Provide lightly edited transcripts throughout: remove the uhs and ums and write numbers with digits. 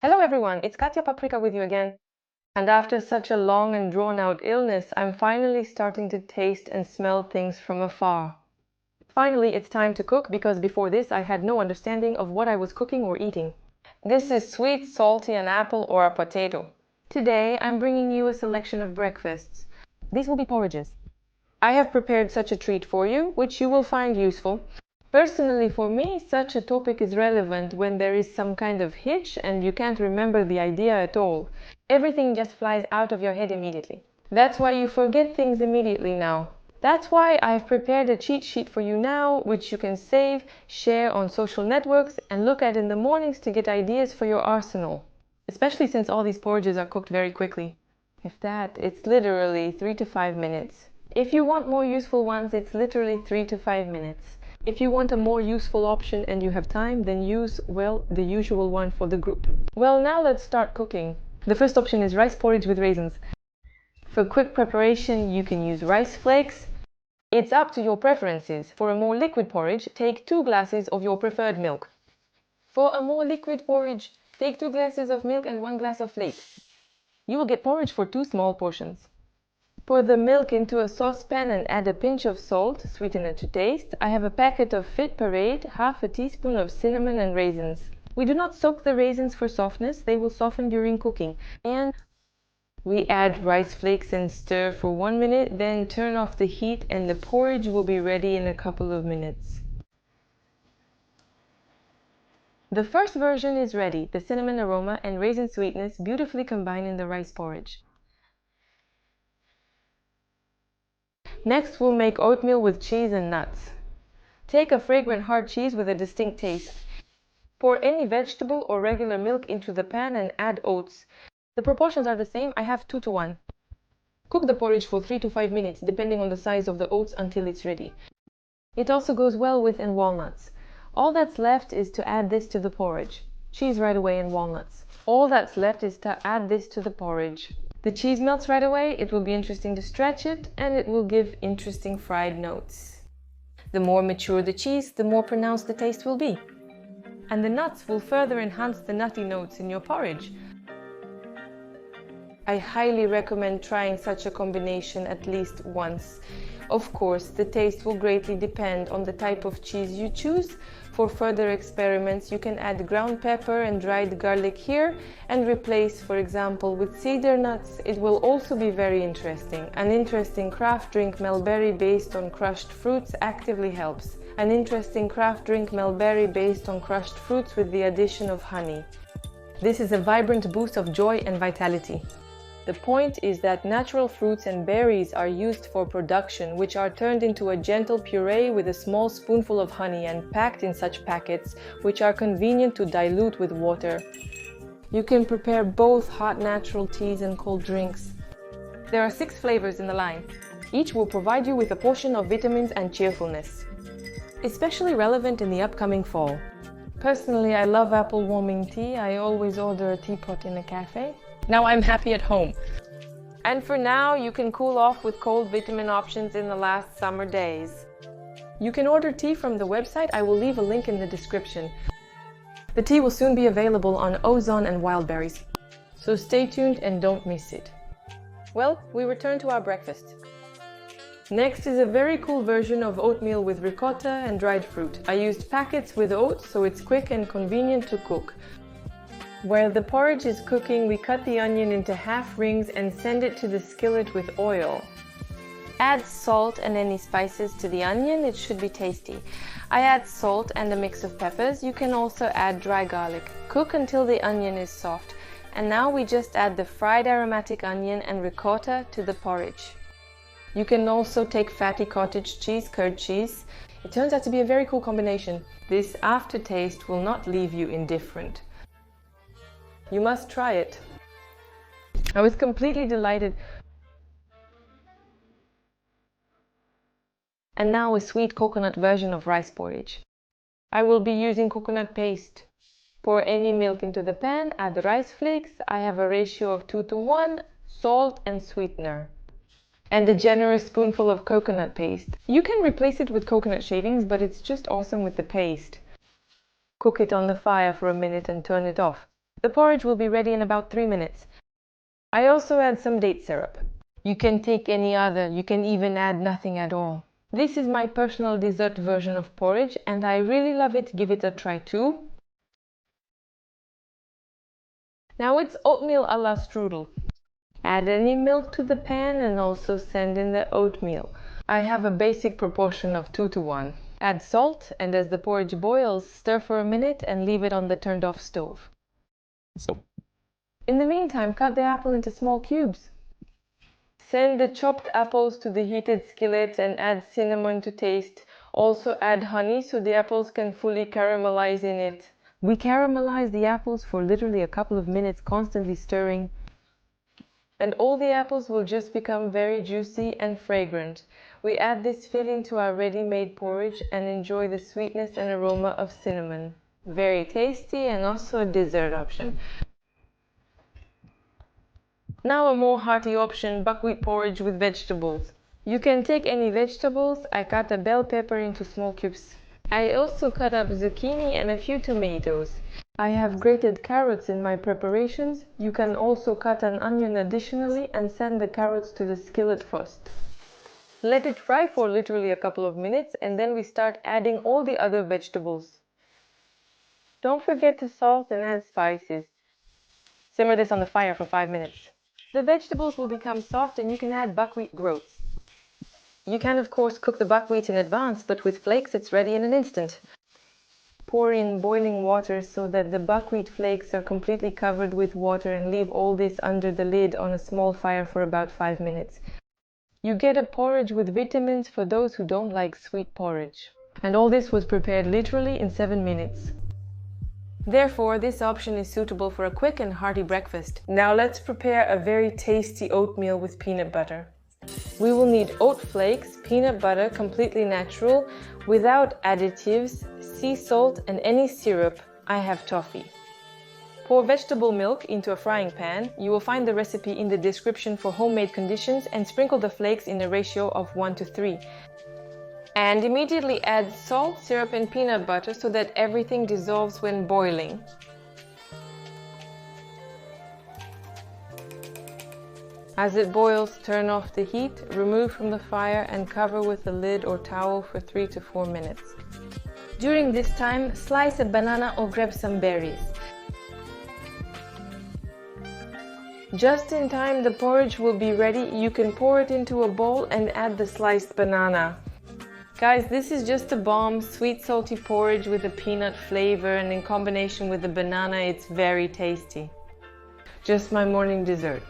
Hello everyone, it's Katya Paprika with you again. And after such a long and drawn-out illness, I'm finally starting to taste and smell things from afar. Finally, it's time to cook because before this I had no understanding of what I was cooking or eating. This is sweet, salty, an apple or a potato. Today I'm bringing you a selection of breakfasts. These will be porridges. I have prepared such a treat for you, which you will find useful. Personally, for me, such a topic is relevant when there is some kind of hitch and you can't remember the idea at all. Everything just flies out of your head immediately. That's why you forget things immediately now. That's why I've prepared a cheat sheet for you now, which you can save, share on social networks, and look at in the mornings to get ideas for your arsenal. Especially since all these porridges are cooked very quickly. If that, it's literally 3 to 5 minutes. If you want more useful ones, it's literally 3 to 5 minutes. If you want a more useful option and you have time, then use, well, the usual one for the group. Well, now let's start cooking. The first option is rice porridge with raisins. For quick preparation, you can use rice flakes. It's up to your preferences. For a more liquid porridge, take 2 glasses of your preferred milk. For a more liquid porridge, take 2 glasses of milk and 1 glass of flakes. You will get porridge for 2 small portions. Pour the milk into a saucepan and add a pinch of salt, sweetener to taste. I have a packet of Fit Parade, half a teaspoon of cinnamon and raisins. We do not soak the raisins for softness, they will soften during cooking. And we add rice flakes and stir for 1 minute, then turn off the heat and the porridge will be ready in a couple of minutes. The first version is ready, the cinnamon aroma and raisin sweetness beautifully combine in the rice porridge. Next, we'll make oatmeal with cheese and nuts. Take a fragrant hard cheese with a distinct taste. Pour any vegetable or regular milk into the pan and add oats. The proportions are the same, I have 2 to 1. Cook the porridge for 3 to 5 minutes, depending on the size of the oats until it's ready. It also goes well with walnuts. All that's left is to add this to the porridge. Cheese right away and walnuts. All that's left is to add this to the porridge. The cheese melts right away, it will be interesting to stretch it, and it will give interesting fried notes. The more mature the cheese, the more pronounced the taste will be. And the nuts will further enhance the nutty notes in your porridge. I highly recommend trying such a combination at least once. Of course, the taste will greatly depend on the type of cheese you choose. For further experiments, you can add ground pepper and dried garlic here and replace, for example, with cedar nuts. It will also be very interesting. An interesting craft drink Melberry based on crushed fruits actively helps. An interesting craft drink Melberry based on crushed fruits with the addition of honey. This is a vibrant boost of joy and vitality. The point is that natural fruits and berries are used for production, which are turned into a gentle puree with a small spoonful of honey and packed in such packets, which are convenient to dilute with water. You can prepare both hot natural teas and cold drinks. There are 6 flavors in the line. Each will provide you with a portion of vitamins and cheerfulness. Especially relevant in the upcoming fall. Personally, I love apple warming tea. I always order a teapot in a cafe. Now I'm happy at home. And for now, you can cool off with cold vitamin options in the last summer days. You can order tea from the website. I will leave a link in the description. The tea will soon be available on Ozone and Wildberries. So stay tuned and don't miss it. Well, we return to our breakfast. Next is a very cool version of oatmeal with ricotta and dried fruit. I used packets with oats, so it's quick and convenient to cook. While the porridge is cooking, we cut the onion into half rings and send it to the skillet with oil. Add salt and any spices to the onion, it should be tasty. I add salt and a mix of peppers. You can also add dry garlic. Cook until the onion is soft. And now we just add the fried aromatic onion and ricotta to the porridge. You can also take fatty cottage cheese, curd cheese. It turns out to be a very cool combination. This aftertaste will not leave you indifferent. You must try it. I was completely delighted. And now a sweet coconut version of rice porridge. I will be using coconut paste. Pour any milk into the pan, add rice flakes. I have a ratio of 2 to 1, salt and sweetener. And a generous spoonful of coconut paste. You can replace it with coconut shavings, but it's just awesome with the paste. Cook it on the fire for a minute and turn it off. The porridge will be ready in about 3 minutes. I also add some date syrup. You can take any other, you can even add nothing at all. This is my personal dessert version of porridge and I really love it. Give it a try too. Now it's oatmeal a la strudel. Add any milk to the pan and also send in the oatmeal. I have a basic proportion of 2:1. Add salt and as the porridge boils, stir for a minute and leave it on the turned off stove. In the meantime, cut the apple into small cubes. Send the chopped apples to the heated skillet and add cinnamon to taste. Also add honey so the apples can fully caramelize in it. We caramelize the apples for literally a couple of minutes, constantly stirring. And all the apples will just become very juicy and fragrant. We add this filling to our ready-made porridge and enjoy the sweetness and aroma of cinnamon. Very tasty and also a dessert option. Now a more hearty option, buckwheat porridge with vegetables. You can take any vegetables. I cut a bell pepper into small cubes. I also cut up zucchini and a few tomatoes. I have grated carrots in my preparations. You can also cut an onion additionally and send the carrots to the skillet first. Let it fry for literally a couple of minutes and then we start adding all the other vegetables. Don't forget to salt and add spices. Simmer this on the fire for 5 minutes. The vegetables will become soft and you can add buckwheat groats. You can of course cook the buckwheat in advance, but with flakes it's ready in an instant. Pour in boiling water so that the buckwheat flakes are completely covered with water and leave all this under the lid on a small fire for about 5 minutes. You get a porridge with vitamins for those who don't like sweet porridge. And all this was prepared literally in 7 minutes. Therefore, this option is suitable for a quick and hearty breakfast. Now let's prepare a very tasty oatmeal with peanut butter. We will need oat flakes, peanut butter, completely natural, without additives, sea salt and any syrup. I have toffee. Pour vegetable milk into a frying pan. You will find the recipe in the description for homemade conditions and sprinkle the flakes in a ratio of 1:3. And immediately add salt, syrup and peanut butter so that everything dissolves when boiling. As it boils, turn off the heat, remove from the fire and cover with a lid or towel for 3 to 4 minutes. During this time, slice a banana or grab some berries. Just in time, the porridge will be ready. You can pour it into a bowl and add the sliced banana. Guys, this is just a bomb, sweet salty porridge with a peanut flavor, and in combination with the banana, it's very tasty. Just my morning dessert.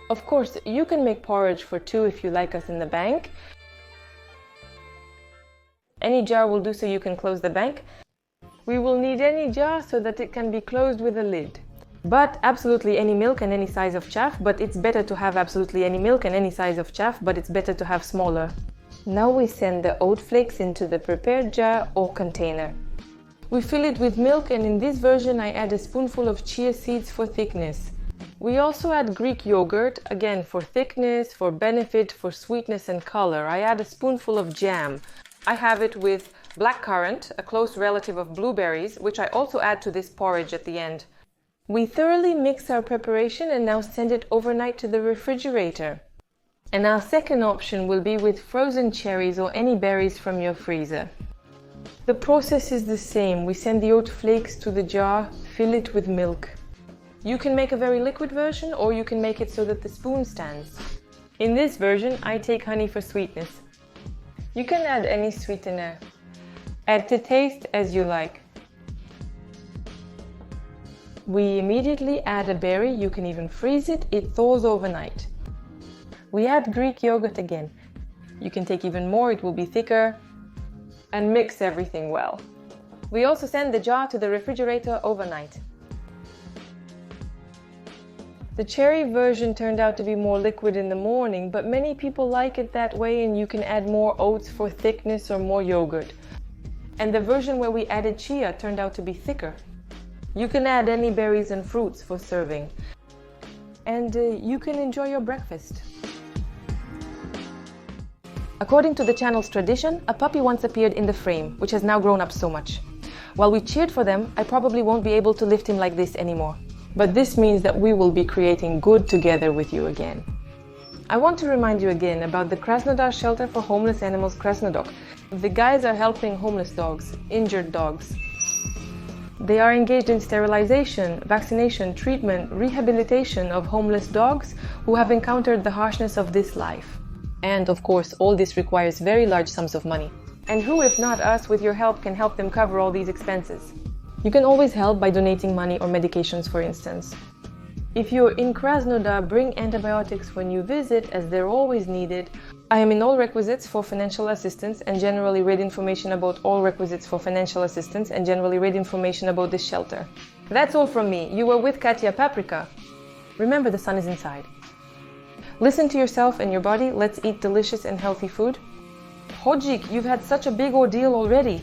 Of course, you can make porridge for 2 if you like us in the bank. Any jar will do so you can close the bank. We will need any jar so that it can be closed with a lid. But absolutely any milk and any size of chaff, but it's better to have absolutely any milk and any size of chaff, but it's better to have smaller. Now we send the oat flakes into the prepared jar or container. We fill it with milk, and in this version I add a spoonful of chia seeds for thickness. We also add Greek yogurt, again for thickness, for benefit, for sweetness and color. I add a spoonful of jam. I have it with blackcurrant, a close relative of blueberries, which I also add to this porridge at the end. We thoroughly mix our preparation and now send it overnight to the refrigerator. And our second option will be with frozen cherries or any berries from your freezer. The process is the same. We send the oat flakes to the jar, fill it with milk. You can make a very liquid version or you can make it so that the spoon stands. In this version, I take honey for sweetness. You can add any sweetener. Add to taste as you like. We immediately add a berry. You can even freeze it. It thaws overnight. We add Greek yogurt again. You can take even more, it will be thicker. And mix everything well. We also send the jar to the refrigerator overnight. The cherry version turned out to be more liquid in the morning, but many people like it that way, and you can add more oats for thickness or more yogurt. And the version where we added chia turned out to be thicker. You can add any berries and fruits for serving. And you can enjoy your breakfast. According to the channel's tradition, a puppy once appeared in the frame, which has now grown up so much. While we cheered for them, I probably won't be able to lift him like this anymore. But this means that we will be creating good together with you again. I want to remind you again about the Krasnodar shelter for homeless animals, Krasnodok. The guys are helping homeless dogs, injured dogs. They are engaged in sterilization, vaccination, treatment, rehabilitation of homeless dogs who have encountered the harshness of this life. And of course, all this requires very large sums of money. And who, if not us, with your help, can help them cover all these expenses? You can always help by donating money or medications, for instance. If you're in Krasnodar, bring antibiotics when you visit, as they're always needed. I am in all requisites for financial assistance and generally read information about all requisites for financial assistance and generally read information about this shelter. That's all from me. You were with Katya Paprika. Remember, the sun is inside. Listen to yourself and your body. Let's eat delicious and healthy food. Hodjik, you've had such a big ordeal already.